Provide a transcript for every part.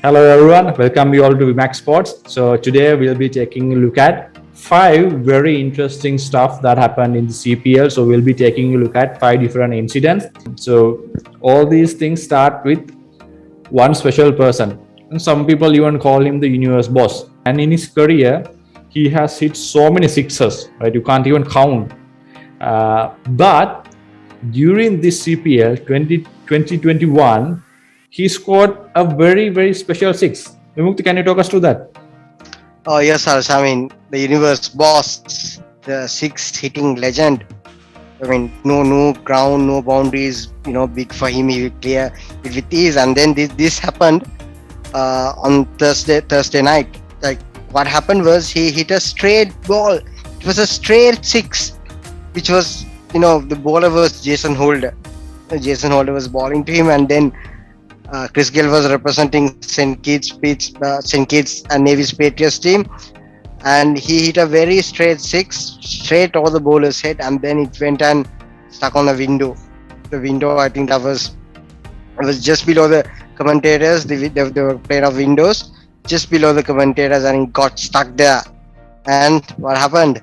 Hello everyone, welcome you all to Max Sports. So today we'll be taking a look at 5 very interesting stuff that happened in the CPL. So we'll be taking a look at 5 different incidents. So all these things start with one special person. And some people even call him the universe boss. And in his career, he has hit so many sixes, right? You can't even count. But during this CPL 2021, he scored a very special six. Vimukti, can you talk us to that? Oh yes, Harsh. I mean, the universe boss, the six hitting legend. I mean, no ground, no boundaries. Big for him. He will clear it with ease. And then this happened on Thursday night. Like what happened was he hit a straight ball. It was a straight six, which was the bowler was Jason Holder. Jason Holder was bowling to him, and then Chris Gill was representing St. Kitts and Navy's Patriots team, and he hit a very straight six straight over the bowler's head, and then it went and stuck on the window. The window, I think that was just below the commentators. They were playing of windows just below the commentators, and it got stuck there. And what happened?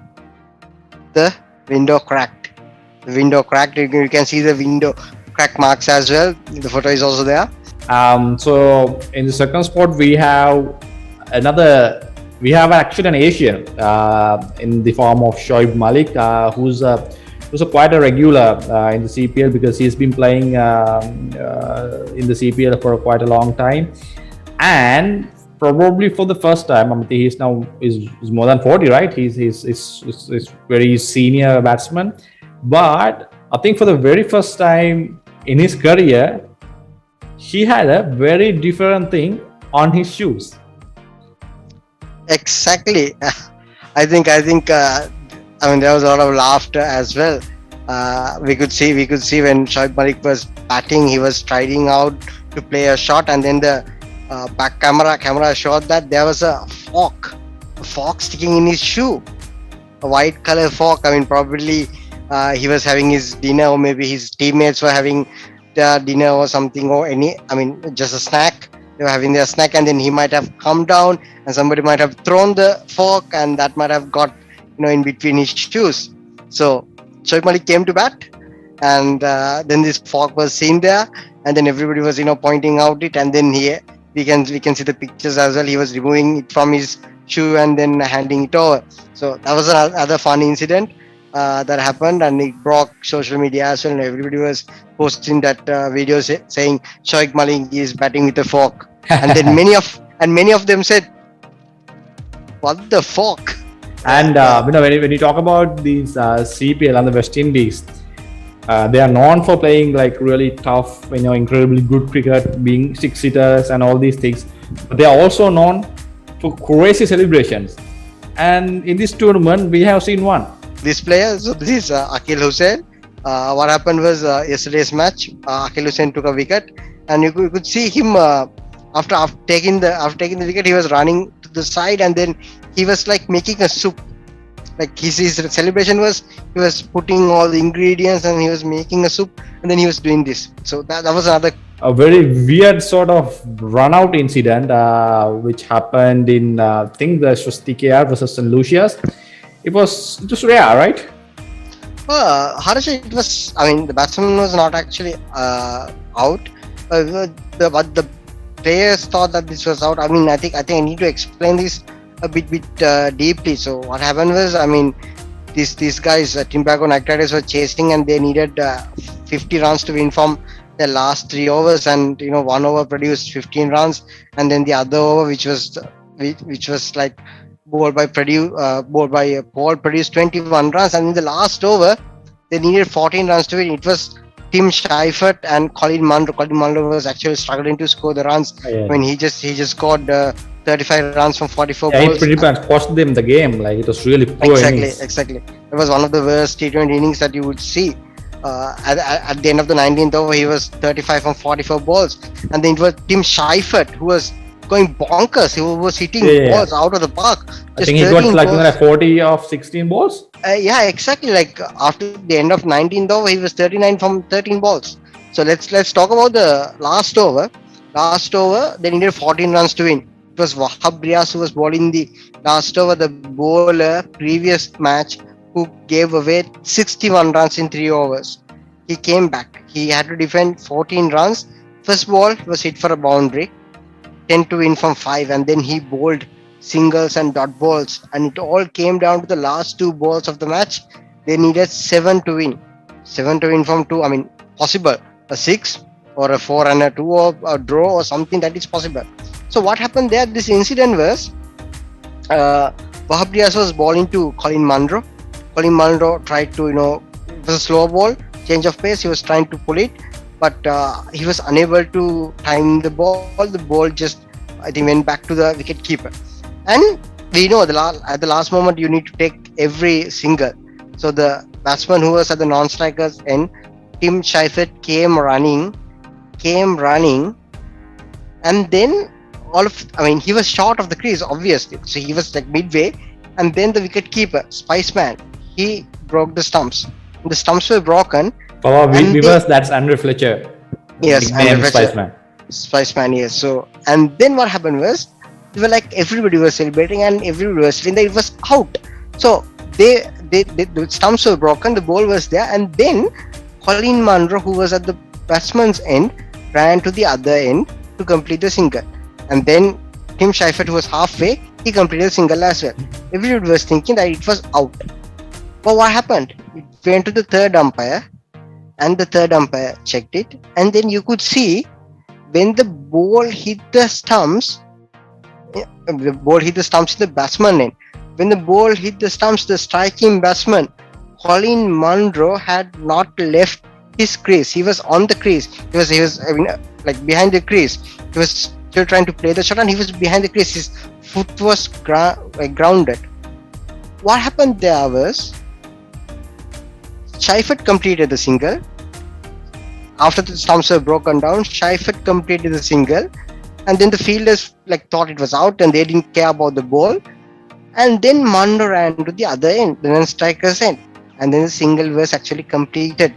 The window cracked. The window cracked. You can see the window crack marks as well. The photo is also there. So in the second spot, we have actually an Asian in the form of Shoaib Malik, who's quite a regular in the CPL because he's been playing in the CPL for quite a long time, and probably for the first time. I mean, he's more than 40, right? He's very senior batsman, but I think for the very first time in his career, he had a very different thing on his shoes. Exactly. I think. I mean, there was a lot of laughter as well. We could see when Shoaib Malik was batting, he was striding out to play a shot, and then the back camera showed that there was a fork sticking in his shoe, a white color fork. I mean, probably he was having his dinner, or maybe his teammates were having their dinner or something, or just a snack. They were having their snack, and then he might have come down and somebody might have thrown the fork, and that might have got in between his shoes. So Shoaib Malik came to bat, and then this fork was seen there, and then everybody was pointing out it, and then we can see the pictures as well. He was removing it from his shoe and then handing it over. So that was another fun incident that happened, and it broke social media as well, and everybody was posting that video saying Shoaib Malik is batting with a fork. And then many of them said, what the fork? And when you talk about these CPL and the West Indies, they are known for playing like really tough, incredibly good cricket, being six hitters and all these things, but they are also known for crazy celebrations, and in this tournament we have seen one. This player, so this is Akil Hussain. What happened was yesterday's match, Akil Hussain took a wicket, and you could see him after taking the wicket, he was running to the side, and then he was like making a soup. Like his celebration was, he was putting all the ingredients and he was making a soup, and then he was doing this. So that was a very weird sort of run out incident which happened in I think the TKR versus St. Lucia's. It was rare, right? Harsh, it was. I mean, the batsman was not actually out, but the players thought that this was out. I mean, I think I need to explain this a bit deeply. So what happened was, I mean, these guys, Timbago Knight Riders, were chasing, and they needed 50 runs to win from the last 3 overs, and one over produced 15 runs, and then the other over, which was like bowled by Paul, produced 21 runs, and in the last over they needed 14 runs to win. It was Tim Schifert and Colin Munro. Colin Munro was actually struggling to score the runs. When he just scored 35 runs from 44 balls. It pretty much cost them the game. Like, it was really poor innings. Exactly. It was one of the worst T20 innings that you would see. At the end of the 19th over, he was 35 from 44 balls, and then it was Tim Schifert who was going bonkers. He was hitting balls out of the park. I think he got like 40 of 16 balls. Yeah, exactly. Like after the end of 19th over, he was 39 from 13 balls. So let's talk about the last over. Last over, they needed 14 runs to win. It was Wahab Riaz who was bowling the last over, the bowler previous match who gave away 61 runs in 3 overs. He came back. He had to defend 14 runs. First ball was hit for a boundary, 10 to win from 5, and then he bowled singles and dot balls, and it all came down to the last 2 balls of the match. They needed 7 to win. 7 to win from 2, I mean, possible. A 6 or a 4 and a 2 or a draw or something that is possible. So what happened there, this incident was Wahab Riaz was bowling to Colin Munro. Colin Munro tried to, it was a slow ball, change of pace, he was trying to pull it, but he was unable to time the ball. The ball just, I think, went back to the wicket keeper. And we know at the last moment you need to take every single. So the batsman who was at the non-strikers end, Tim Schifert, came running, and then he was short of the crease, obviously. So he was like midway, and then the wicket keeper, Spiceman, he broke the stumps. The stumps were broken. For our viewers, that's Andrew Fletcher. Yes, Andrew Fletcher. Spiceman, yes. So, and then what happened was, they were like, everybody was celebrating and everybody was saying that it was out. So the stumps were broken, the ball was there, and then Colin Munro, who was at the batsman's end, ran to the other end to complete the single. And then Tim Schifert, who was halfway, he completed the single as well. Everybody was thinking that it was out. But what happened? It went to the third umpire, and the third umpire checked it, and then you could see when the ball hit the stumps, in the batsman end. When the ball hit the stumps, the striking batsman, Colin Munro, had not left his crease. He was on the crease. He was like behind the crease. He was still trying to play the shot, and he was behind the crease. His foot was grounded. What happened there was, Schifert completed the single. After the stumps were broken down, Schifert completed the single, and then the fielders thought it was out and they didn't care about the ball. And then Munro ran to the other end, the non-striker's end, and then the single was actually completed.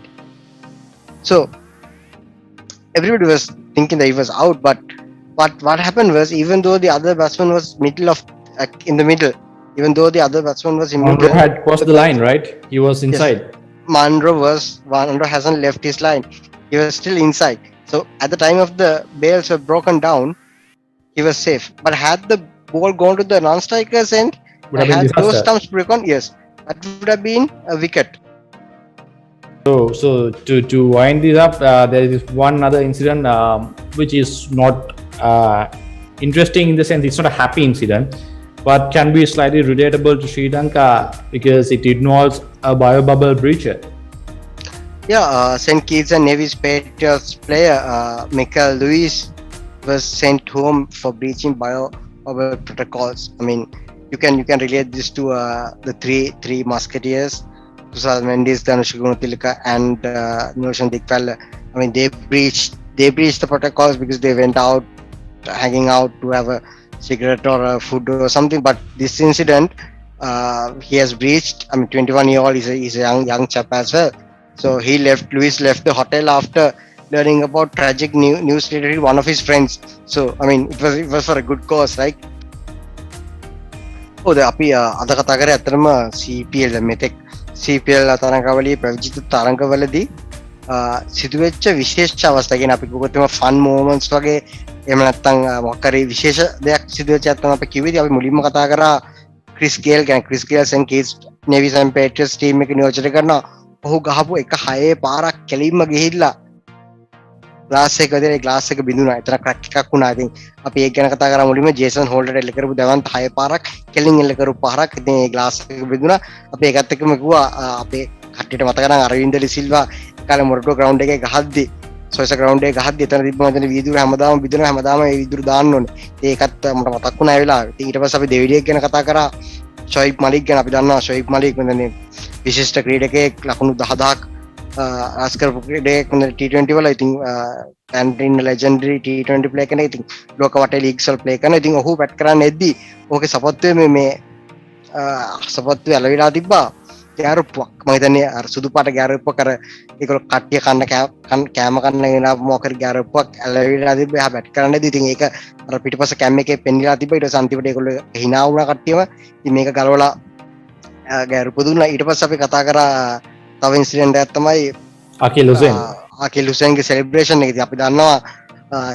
So everybody was thinking that he was out, but what happened was, even though the other batsman was in the middle, Munro had crossed the line, right? He was inside. Yes. Munro hasn't left his line. He was still inside. So at the time of the bails were broken down, he was safe. But had the ball gone to the non-strikers end, had those stumps broken, yes, that would have been a wicket. So to wind this up, there is one other incident which is not interesting in the sense it's not a happy incident, but can be slightly relatable to Sri Lanka because it involves a biobubble breacher. Yeah, St. Kitts and Nevis Patriots player Michael Lewis was sent home for breaching biobubble protocols. I mean, you can relate this to the three musketeers, Kusal Mendes, Dhanush Gunatilaka, and Notion Dikpal. I mean, they breached the protocols because they went out hanging out to have a cigarette or a food or something. But this incident, he has breached. I mean, 21-year-old is a young chap as well. So Lewis left the hotel after learning about tragic news related to one of his friends. So I mean, it was for a good cause, right? Oh, the අපි අද කතා කරේ අතරම CPL මෙතෙක් CPL තරඟවලදී ප්‍රවිජිත තරඟවලදී සිදුවෙච්ච විශේෂ අවස්ථා කියන අපි කොහොමද ෆන් මොමන්ට්ස් වගේ එහෙම නැත්නම් මොකක් හරි විශේෂ දෙයක් සිදුවෙච්ච නැත්නම් අපි කිව්වේදී අපි මුලින්ම කතා කරා Chris ගේල් St. Kitts Nevis and Patriots team එක නියෝජනය කරනවා. ඔහු ගහපු එක 6 පාරක් කෙලින්ම ගිහිල්ලා ග්ලාස් එක බිඳුනා. එතන ක්‍රැක් එකක් වුණා. ඉතින් අපි ඒක ගැන කතා කරා මුලින්ම ජේසන් හෝල්ඩර් එල්ල කරපු දවන්ත 6 පාරක් කෙලින් එල්ල කරපු පාරක්. ඉතින් ඒ ග්ලාස් එක බිඳුනා. අපි ඒකත් එක්කම කිව්වා අපේ කට්ටියට මතක නම් අරවින්ද ලිසිල්වා කාලේ මොරටෝ ග්‍රවුන්ඩ් එකේ ගහද්දි සොයිස ග්‍රවුන්ඩ් එකේ ගහද්දි එතන තිබ්බ මචං වීදුරු හැමදාම බිඳුනා. හැමදාම ඒ වීදුරු දාන්න ඕනේ. ඒකත් මට මතක් වුණා ඒ වෙලාවේ. ඉතින් ඊට පස්සේ අපි දෙවිඩියක් ගැන කතා කරා. Shoaib Malik ගැන අපි දන්නවා. Shoaib Malik වෙනනේ විශිෂ්ට ක්‍රීඩකයෙක්, ලකුණු 10,000ක් රාස් කරපු ක්‍රීඩකයෙක් T20 වල. ඉතින් and legendary T20 player කෙනෙක්. ඉතින් ලෝක වටේ ලීග්ස් වල ප්ලේ කරනවා. ඉතින් ඔහු බැට් කරන්න එද්දි ඔහුගේ සපත්තුවේ මේ සපත්තුවේ ඇලවිලා තිබ්බා. ගෑරුප්පුවක් මම හිතන්නේ අර සුදු පාට ගෑරුප්පුවක් අර ඒගොල්ලෝ කට්ටිය කෑම කන්න එන මොකක් හරි ගෑරුප්පුවක් ඇලවිලා තිබ්බ එහා බැට් කරන්නදී ඉතින් ඒක අර පිටිපස්ස කැම් එකේ පෙන්නිලා තිබ්බ ඊට පස්සේ අන්තිමට ඒගොල්ලෝ hina වුණා කට්ටියම ඉතින් මේක ගලවලා ගෑරුප්පු දුන්නා ඊට පස්සේ අපි කතා කරා තව ඉන්සිඩන්ට් එකක් තමයි Akil Hussain. Akil Hussain ගේ සෙලිබ්‍රේෂන් එක ඉතින් අපි දන්නවා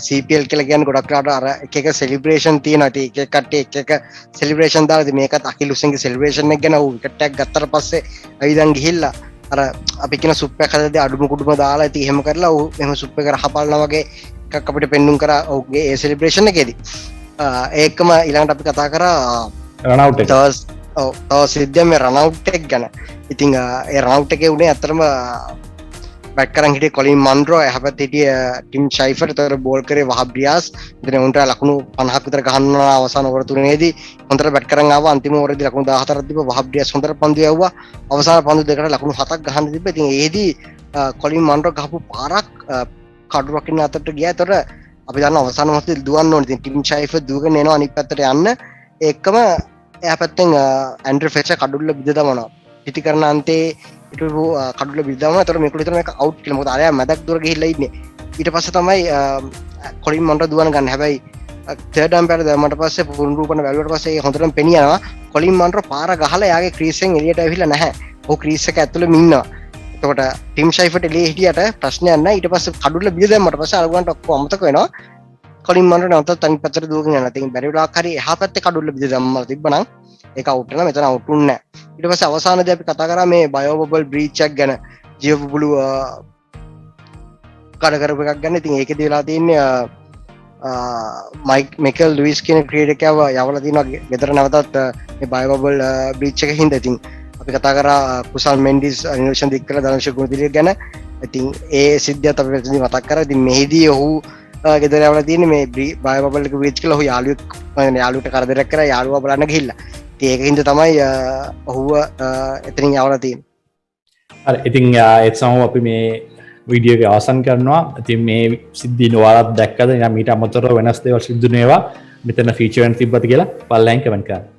CPL කියලා කියන්නේ ගොඩක් රට අර එක එක සෙලිබ්‍රේෂන් තියෙනවා. ඉතින් එක එක කට්ටිය එක එක සෙලිබ්‍රේෂන් දාලා ඉතින් මේකත් Akil Hussain ගේ සෙලිබ්‍රේෂන් එක ගැන ඌ විකට් එකක් ගත්තට පස්සේ අයිදන් ගිහිල්ලා අර අපි කියන සුප් එක හදද්දී අඩුම කුඩුම දාලා ඉතින් එහෙම කරලා ඌ එහෙම සුප් එක රහපල්නා වගේ එකක් අපිට පෙන්눔 කරා ඌගේ ඒ සෙලිබ්‍රේෂන් එකේදී. ඒකම ඊළඟට අපි කතා කරා run out එක. තව සිද්ධියක් මේ රන් අවුට් එක ගැන. ඉතින් ඒ රන් අවුට් එකේ උනේ අතරම බැට් කරන් හිටියේ කොලින් මන්රෝ එහපැත්තේ හිටියේ ටිම් ෂයිෆර් ඒතර බෝල් කරේ වහබ් රියාස් ඉතින් උන්ට ලකුණු 50ක් විතර ගහනවා අවසාන ඕවර තුනේදී හොඳට බැට් කරන් ආවා අන්තිම ඕවරේදී ලකුණු 14ක් තිබ්බ වහබ් රියාස් හොඳට පන්දු යවුවා අවසාන පන්දු දෙකට ලකුණු 7ක් ගහන්න තිබ්බ ඉතින් ඒදී කොලින් මන්රෝ ගහපු පාරක් කඩු රකින්න අතට ගියා ඒතර අපි දන්නවා අවසාන මොහොතේ දුවන්න ඕනේ ඉතින් ටිම් ෂයිෆර් දුවගෙන එනවා අනිත් පැත්තට යන්න ඒකම එහා පැත්තෙන් ඇන්ඩ්‍රු ෆෙචර් කඩුල්ල බිඳ දමනවා පිටි කරන අන්තේ ඉටපු කඩුල්ල බිඳවනවා. ඒතර මේකල හිතන මේක අවුට් කියලා. මොකද අරයා මැදක් දුර ගිහිල්ලා ඉන්නේ. ඊට පස්සේ තමයි කොලින් මොන්රෝ දුවන ගන්න. හැබැයි තර්ඩ් අම්පයර් දැම්මට පස්සේ පුනරූපන වැළුවට පස්සේ හොඳටම පෙනී යනවා. කොලින් මොන්රෝ පාර ගහලා එයාගේ ක්‍රීස් එකෙන් එළියට ඇවිල්ලා නැහැ. ඔහු ක්‍රීස් එක ඇතුළෙම ඉන්නවා. එතකොට ටිම් ෂයිෆර්ට් එළියේ හිටියට ප්‍රශ්නයක් නැහැ. ඊට පස්සේ කඩුල්ල බිඳ දැම්මට පස්සේ අරගොන්ට ඔක්කොම අමතක වෙනවා. කොලින් මොන්රෝ නැවතත් තනි පැත්තට දුවගෙන යනවා. ඉතින් බැරි වෙලාවක් හරි එහා පැත්තේ කඩුල්ල බිඳ දැම්මලා තිබ්බනම් ඒක අවුට් වෙනවා. මෙතන අවුට් උන්නේ නැහැ. ඊට පස්සේ අවසානයේදී අපි කතා කරා මේ බයෝ බබල් බ්‍රීච් එකක් ගැන ජීව බුබුලු කඩ කරපු එකක් ගැන. ඉතින් ඒකෙදි වෙලා තියෙන්නේ මයිකල් ලුයිස් කියන ක්‍රීඩකයව යවලා තිනවා ගෙදර නැවතත් මේ බයෝ බබල් බ්‍රීච් එක හින්දා. ඉතින් අපි කතා කරා කුසල් මෙන්ඩිස් නිර්වේෂණ දික් කළ ධනශ ගුණතිලක ගැන. ඉතින් ඒ සිද්ධියත් අපි මෙතනදී මතක් කරා. ඉතින් මෙහිදී ඔහු ගෙදර යවලා තියෙන්නේ මේ බයෝ බබල් එක බ්‍රීච් කියලා ඔහු යාළුවෙකුට කරදරයක් කරා යාළුවා බලන්න ගිහිල්ලා. ඒකින්ද තමයි ඔහුව එතනින් යවලා තියෙන්නේ. හරි ඉතින් ඒත් සමග අපි මේ වීඩියෝ එක අවසන් කරනවා. ඉතින් මේ සිද්ධි ඔයාලත් දැක්කද? ඊට අමතරව වෙනස් දේවල් සිද්ධු වෙනවා. මෙතන ෆීචර් එකක් තිබ්බද කියලා බලලා කමෙන්ට් කරන්න.